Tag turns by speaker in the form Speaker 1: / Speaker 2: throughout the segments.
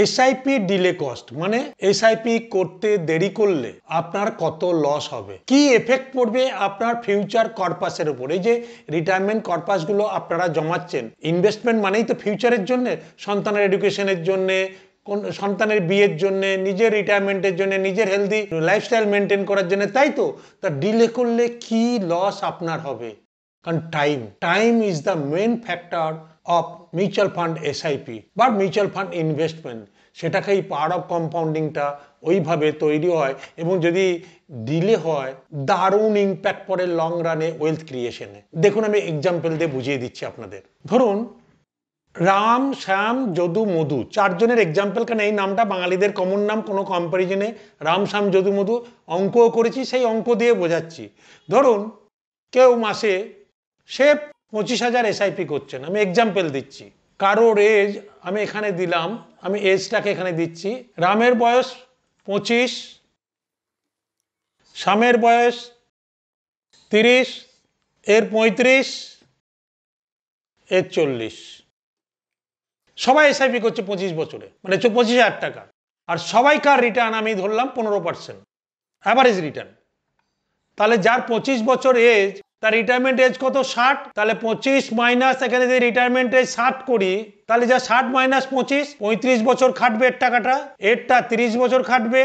Speaker 1: SIP delay cost মানে SIP করতে দেরি করলে আপনার কত লস হবে, কি এফেক্ট পড়বে আপনার ফিউচার কর্পাসের উপর। এই যে রিটায়ারমেন্ট কর্পাসগুলো আপনারা জমাচ্ছেন, ইনভেস্টমেন্ট মানেই তো ফিউচারের জন্য, সন্তানের এডুকেশনের জন্য, কোন সন্তানের বিয়ের জন্য, নিজের রিটায়ারমেন্টের জন্য, নিজের হেলদি লাইফস্টাইল মেনটেন করার জন্য, তাই তো। তা ডিলে করলে কি লস আপনার হবে? কারণ time is the main factor of mutual fund SIP বা মিউচুয়াল ফান্ড ইনভেস্টমেন্ট। সেটাকেই পাওয়ার অফ কম্পাউন্ডিংটা ওইভাবে তৈরি হয়, এবং যদি ডিলে হয় দারুণ ইম্প্যাক্ট পড়ে লং রানে ওয়েলথ ক্রিয়েশনে। দেখুন, আমি এক্সাম্পল দিয়ে বুঝিয়ে দিচ্ছি আপনাদের। ধরুন রাম, শ্যাম, যদু, মধু, চারজনের এক্সাম্পল। কেন এই নামটা বাঙালিদের কমন নাম, কোনো কম্পারিজনে রাম, শ্যাম, যদু, মধু অঙ্কও করেছি, সেই অঙ্ক দিয়ে বোঝাচ্ছি। ধরুন কেউ মাসে সে 25,000 এসআইপি করছেন, আমি এক্সাম্পল দিচ্ছি। কারোর এজ আমি এখানে দিলাম, আমি এজটাকে এখানে দিচ্ছি। রামের বয়স 25, শ্যামের বয়স 30, এর 35, এর 40। সবাই এসআইপি করছে 25 বছরে, মানে 25,000 টাকা। আর সবাইকার রিটার্ন আমি ধরলাম 15%, অ্যাভারেজ রিটার্ন। তাহলে যার 25 বছর এজ, তার রিটায়ারমেন্ট এজ কত? 60। তাহলে 25 মাইনাস, এখানে যদি রিটায়ারমেন্ট এজ 60 করি, তাহলে যা 60 মাইনাস 25, 35 বছর খাটবে এর টাকাটা, এরটা 30 বছর খাটবে,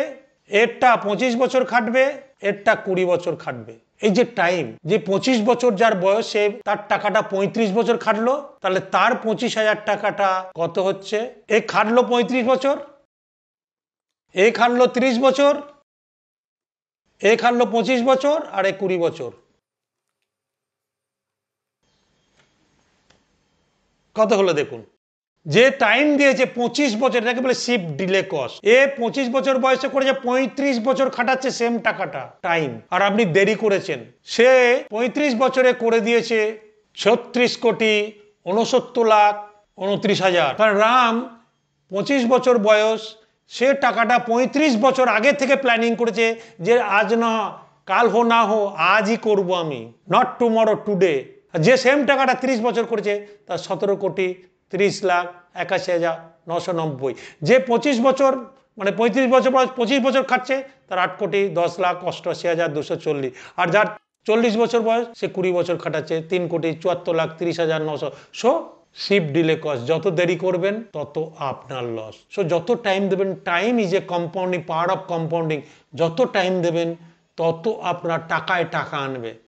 Speaker 1: এরটা 25 বছর খাটবে, এরটা 20 বছর খাটবে। এই যে টাইম, যে 25 বছর যার বয়সে তার টাকাটা 35 বছর খাটলো, তাহলে তার 25,000 টাকাটা কত হচ্ছে? এ খাটলো 35 বছর, এ খাটলো 30 বছর, এ খাটলো 25 বছর, আর এ 20 বছর। কত হলো দেখুন। যে টাইম দিয়েছে 25 বছর, এটাকে বলে শিফট ডিলে কস্ট। এ 25 বছর বয়সে করেছে, 35 বছর খাটাচ্ছে সেম টাকাটা, টাইম। আর আপনি দেরি করেছেন। সে 35 বছরে করে দিয়েছে 36 কোটি 69 লাখ 29 হাজার। কারণ রাম 25 বছর বয়স, সে টাকাটা 35 বছর আগে থেকে প্ল্যানিং করেছে, যে আজ না কাল হো না হো আজই করবো আমি, নট টুমরো টুডে। যে সেম টাকাটা 30 বছর করেছে, তার 17 কোটি 30 লাখ 81,990। যে 25 বছর মানে 35 বছর বয়স 25 বছর খাচ্ছে, তার 8 কোটি 10 লাখ 88,240। আর যার 40 বছর বয়স, সে 20 বছর খাটাচ্ছে, 3 কোটি 74 lakh 30,900। So shift delay cost, যত দেরি করবেন তত আপনার লস। সো যত টাইম দেবেন, time is a compounding, power of compounding. যত টাইম দেবেন তত আপনার টাকায় টাকা আনবে।